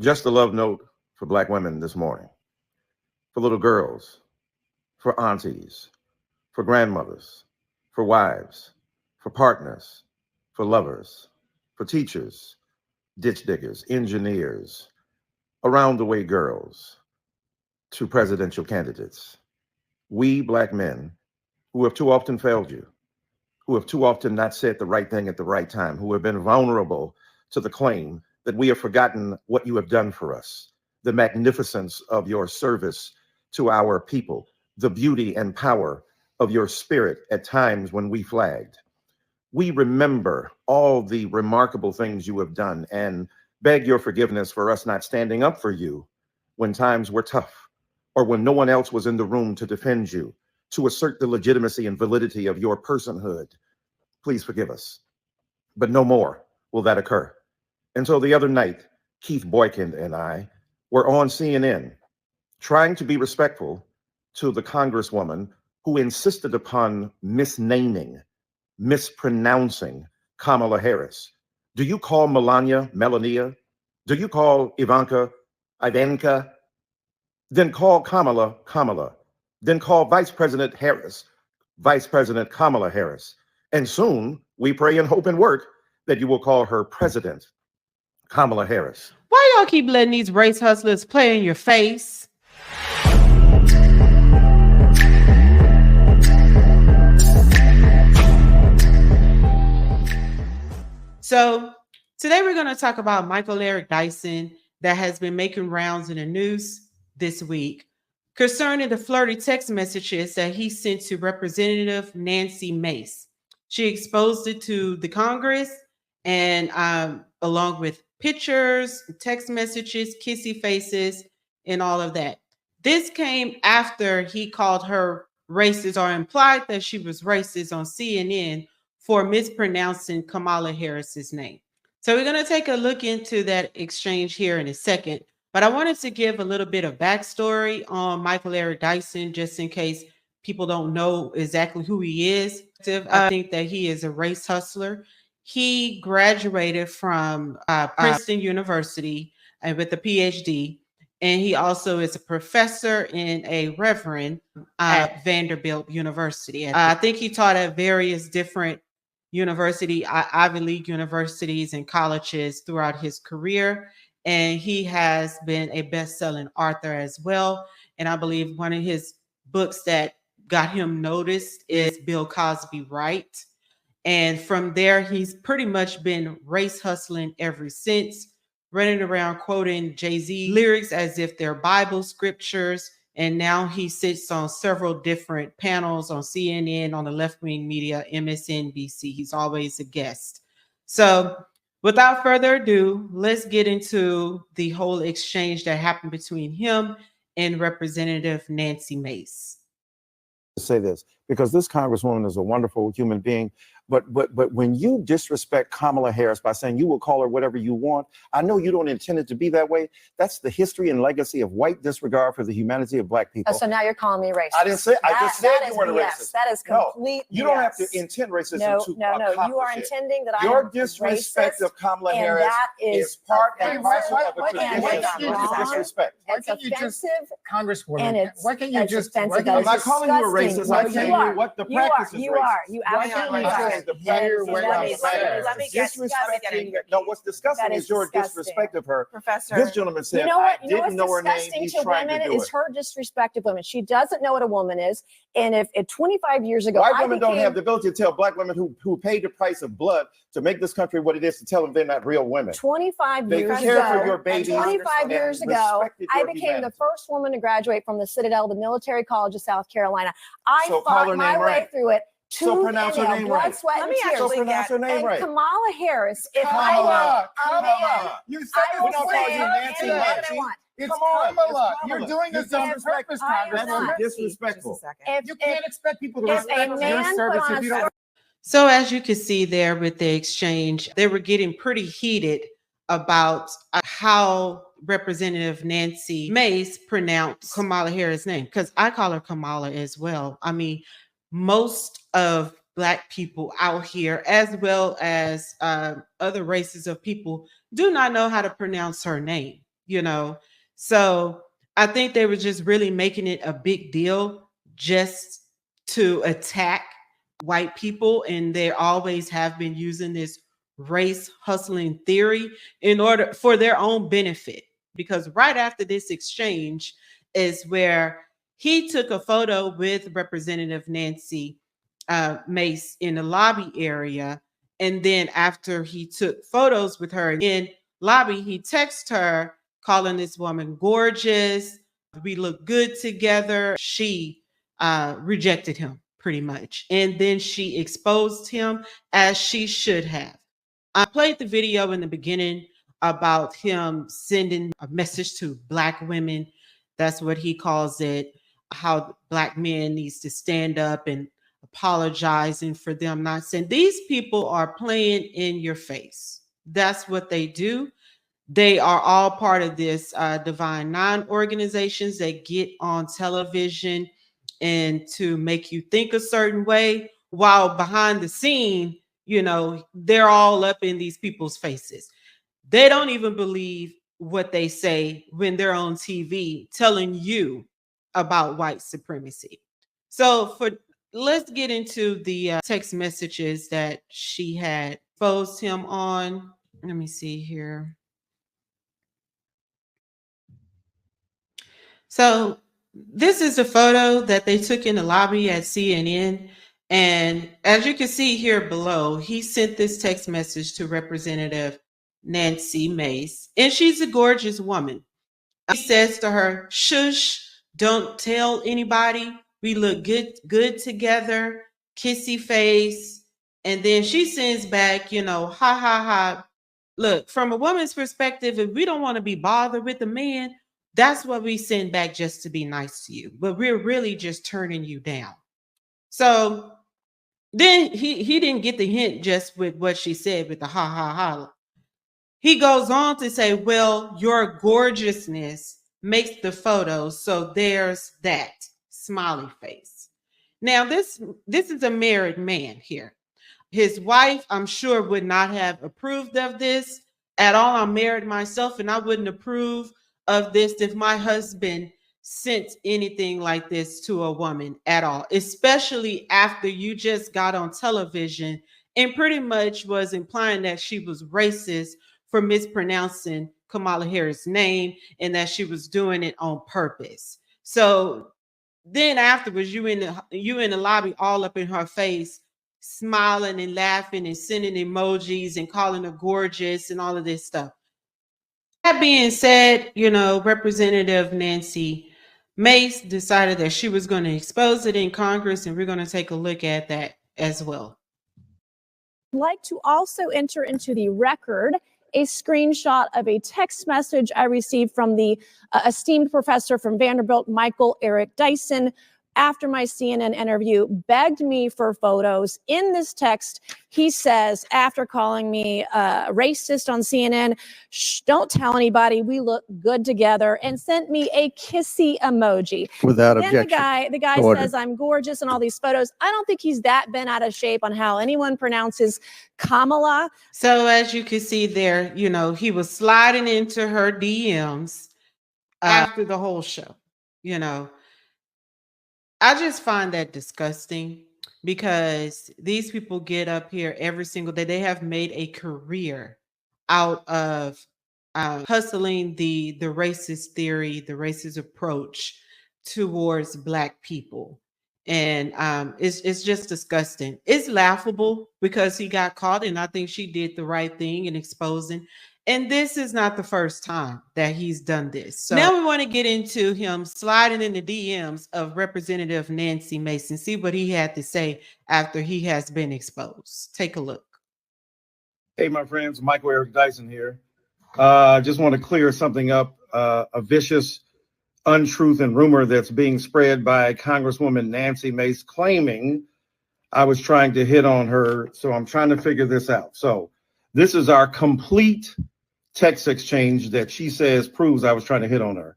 Just a love note for Black women this morning, for little girls, for aunties, for grandmothers, for wives, for partners, for lovers, for teachers, ditch diggers, engineers, around the way girls, to presidential candidates. We Black men who have too often failed you, who have too often not said the right thing at the right time, who have been vulnerable to the claim that we have forgotten what you have done for us, the magnificence of your service to our people, the beauty and power of your spirit at times when we flagged. We remember all the remarkable things you have done and beg your forgiveness for us not standing up for you when times were tough or when no one else was in the room to defend you, to assert the legitimacy and validity of your personhood. Please forgive us. But no more will that occur. And so the other night, Keith Boykin and I were on CNN trying to be respectful to the Congresswoman who insisted upon mispronouncing Kamala Harris. Do you call Melania? Do you call Ivanka? Then call Kamala. Then call Vice President Harris, Vice President Kamala Harris. And soon, we pray and hope and work that you will call her President Kamala Harris. Why y'all keep letting these race hustlers play in your face? So today we're going to talk about Michael Eric Dyson that has been making rounds in the news this week concerning the flirty text messages that he sent to Representative Nancy Mace. She exposed it to the Congress and along with pictures, text messages, kissy faces, and all of that. This came after he called her racist or implied that she was racist on CNN for mispronouncing Kamala Harris's name. So we're going to take a look into that exchange here in a second. But I wanted to give a little bit of backstory on Michael Eric Dyson, just in case people don't know exactly who he is. I think that he is a race hustler. He graduated from Princeton University with a PhD, and he also is a professor and a reverend at Vanderbilt University. I think he taught at various different Ivy League universities and colleges throughout his career. And he has been a best-selling author as well. And I believe one of his books that got him noticed is Bill Cosby Right. And from there, he's pretty much been race hustling ever since, running around quoting Jay-Z lyrics as if they're Bible scriptures. And now he sits on several different panels on CNN, on the left-wing media, MSNBC. He's always a guest. So without further ado, let's get into the whole exchange that happened between him and Representative Nancy Mace. Say this because this Congresswoman is a wonderful human being, but when you disrespect Kamala Harris by saying you will call her whatever you want, I know you don't intend it to be that way. That's the history and legacy of white disregard for the humanity of Black people. So now you're calling me racist. I didn't say. I just said you weren't racist. That is complete. No, you don't have to intend racism to No. You are intending that your disrespect of Kamala Harris is part and parcel of a tradition of disrespect. It's offensive, Congresswoman. Why can't you just? I'm not calling you a racist. I'm telling you what the practice is. You are. You absolutely are. No, what's disgusting is your disrespect of her. Professor, this gentleman said, I didn't know her name. He's trying to do it. Is her disrespect of women. She doesn't know what a woman is. And if 25 years ago, white women don't have the ability to tell Black women who paid the price of blood to make this country what it is, to tell them they're not real women. 25 years ago, I became the first woman to graduate from the Citadel, the military college of South Carolina. I fought my way through it. So pronounce her name right. Let me actually pronounce her name right. Kamala Harris. Kamala. You said I will say anything that I want. It's Kamala. You're doing this on purpose, Congresswoman. That's disrespectful. You can't expect people to respect your service if you don't. So as you can see there with the exchange, they were getting pretty heated about how Representative Nancy Mace pronounced Kamala Harris' name, because I call her Kamala as well. I mean, most of Black people out here, as well as other races of people, do not know how to pronounce her name. you know. So I think they were just really making it a big deal just to attack white people, and they always have been using this race hustling theory in order for their own benefit. Because right after this exchange is where he took a photo with Representative Nancy Mace in the lobby area, and then after he took photos with her in lobby, he texted her calling this woman gorgeous. We look good together. She rejected him pretty much. And then she exposed him as she should have. I played the video in the beginning about him sending a message to Black women. That's what he calls it, how Black men needs to stand up and apologizing for them not saying. These people are playing in your face. That's what they do. They are all part of this Divine Nine organizations that get on television and to make you think a certain way, while behind the scene, you know, they're all up in these people's faces. They don't even believe what they say when they're on TV telling you about white supremacy. So let's get into the text messages that she had exposed him on. Let me see here. So this is a photo that they took in the lobby at CNN. And as you can see here below, he sent this text message to Representative Nancy Mace. And she's a gorgeous woman. He says to her, shush, don't tell anybody. We look good together, kissy face. And then she sends back, you know, ha, ha, ha. Look, from a woman's perspective, if we don't want to be bothered with a man, that's what we send back just to be nice to you. But we're really just turning you down. So then he didn't get the hint just with what she said with the ha, ha, ha. He goes on to say, well, your gorgeousness makes the photos. So there's that smiley face. Now, this is a married man here. His wife, I'm sure, would not have approved of this at all. I'm married myself, and I wouldn't approve of this if my husband sent anything like this to a woman at all, especially after you just got on television and pretty much was implying that she was racist for mispronouncing Kamala Harris' name and that she was doing it on purpose. So then afterwards, you in the lobby all up in her face, smiling and laughing and sending emojis and calling her gorgeous and all of this stuff. That being said, you know, Representative Nancy Mace decided that she was going to expose it in Congress, and we're going to take a look at that as well. I'd like to also enter into the record a screenshot of a text message I received from the esteemed professor from Vanderbilt, Michael Eric Dyson, after my CNN interview, begged me for photos. In this text, he says, after calling me racist on CNN, shh, don't tell anybody, we look good together, and sent me a kissy emoji. Without then objection. The guy says I'm gorgeous in all these photos. I don't think he's that bent out of shape on how anyone pronounces Kamala. So as you can see there, you know, he was sliding into her DMs after the whole show, you know. I just find that disgusting because these people get up here every single day. They have made a career out of hustling the racist theory, the racist approach towards Black people. And it's just disgusting. It's laughable because he got caught, and I think she did the right thing in exposing. And this is not the first time that he's done this. So now we want to get into him sliding in the DMs of Representative Nancy Mace, see what he had to say after he has been exposed. Take a look. Hey, my friends, Michael Eric Dyson here. Just want to clear something up, a vicious untruth and rumor that's being spread by Congresswoman Nancy Mace claiming I was trying to hit on her. So I'm trying to figure this out. So this is our complete text exchange that she says proves I was trying to hit on her.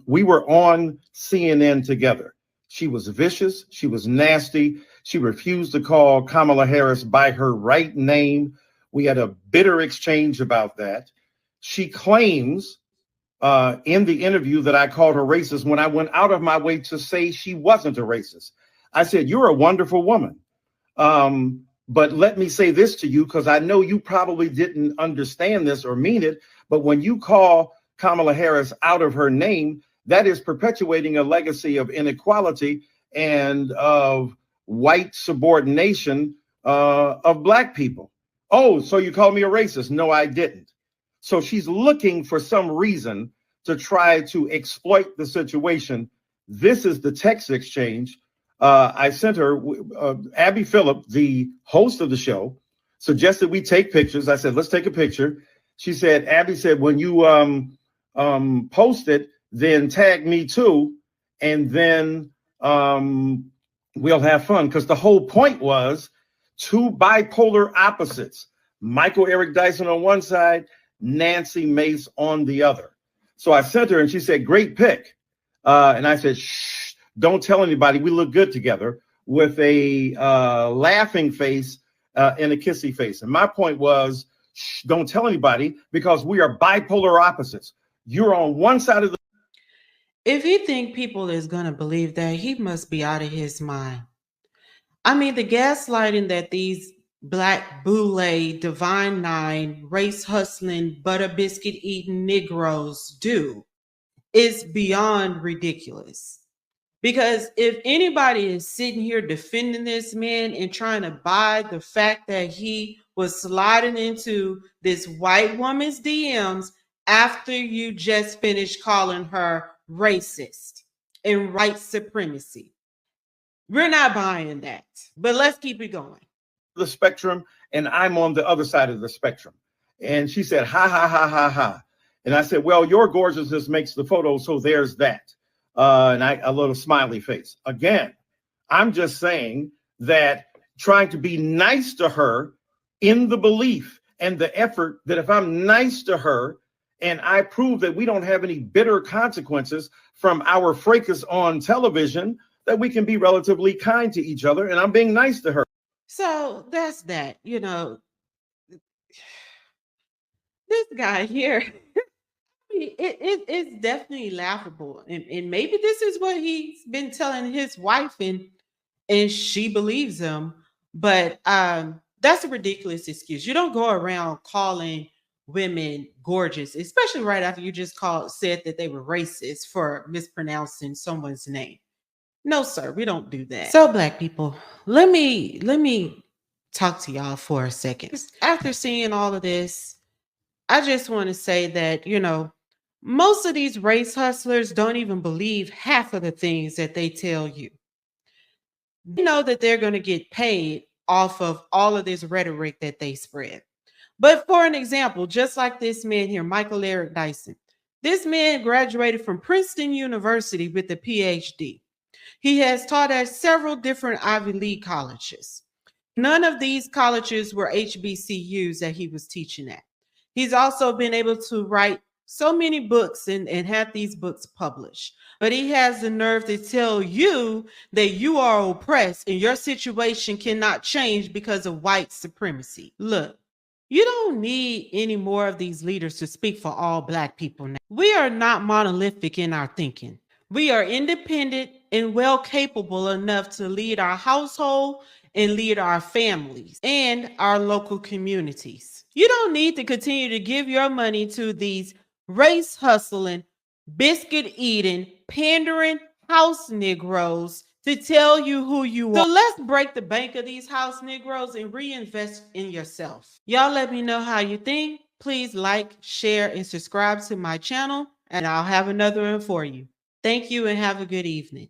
We were on CNN together. She was vicious. She was nasty. She refused to call Kamala Harris by her right name. We had a bitter exchange about that. She claims in the interview that I called her racist when I went out of my way to say she wasn't a racist. I said, you're a wonderful woman. But let me say this to you, because I know you probably didn't understand this or mean it, but when you call Kamala Harris out of her name, that is perpetuating a legacy of inequality and of white subordination of Black people. Oh, so you call me a racist? No, I didn't. So she's looking for some reason to try to exploit the situation. This is the text exchange. I sent her, Abby Phillip, the host of the show, suggested we take pictures. I said, let's take a picture. She said, Abby said, when you post it, then tag me too. And then we'll have fun. Because the whole point was two bipolar opposites, Michael Eric Dyson on one side, Nancy Mace on the other. So I sent her and she said, great pick. And I said, shh, don't tell anybody. We look good together, with a laughing face and a kissy face. And my point was, shh, don't tell anybody, because we are bipolar opposites. You're on one side of the. If you think people is going to believe that, he must be out of his mind. I mean, the gaslighting that these Black boule, divine nine, race hustling, butter biscuit eating Negroes do is beyond ridiculous. Because if anybody is sitting here defending this man and trying to buy the fact that he was sliding into this white woman's DMs after you just finished calling her racist and white supremacy, we're not buying that. But let's keep it going. The spectrum, and I'm on the other side of the spectrum. And she said, ha, ha, ha, ha, ha. And I said, well, your gorgeousness makes the photo, so there's that. And a little smiley face. Again, I'm just saying that trying to be nice to her in the belief and the effort that if I'm nice to her and I prove that we don't have any bitter consequences from our fracas on television, that we can be relatively kind to each other, and I'm being nice to her. So that's that. You know, this guy here, it's definitely laughable. And maybe this is what he's been telling his wife, and she believes him. But that's a ridiculous excuse. You don't go around calling women gorgeous, especially right after you just said that they were racist for mispronouncing someone's name. No, sir, we don't do that. So, Black people, let me talk to y'all for a second. After seeing all of this, I just want to say that, you know, most of these race hustlers don't even believe half of the things that they tell you. They know that they're going to get paid off of all of this rhetoric that they spread. But for an example, just like this man here, Michael Eric Dyson, this man graduated from Princeton University with a PhD. He has taught at several different Ivy League colleges. None of these colleges were HBCUs that he was teaching at. He's also been able to write so many books and have these books published. But he has the nerve to tell you that you are oppressed and your situation cannot change because of white supremacy. Look, you don't need any more of these leaders to speak for all Black people now. We are not monolithic in our thinking. We are independent and well capable enough to lead our household and lead our families and our local communities. You don't need to continue to give your money to these race hustling, biscuit eating, pandering house Negroes to tell you who you are. So let's break the bank of these house Negroes and reinvest in yourself. Y'all let me know how you think. Please like, share, and subscribe to my channel, and I'll have another one for you. Thank you and have a good evening.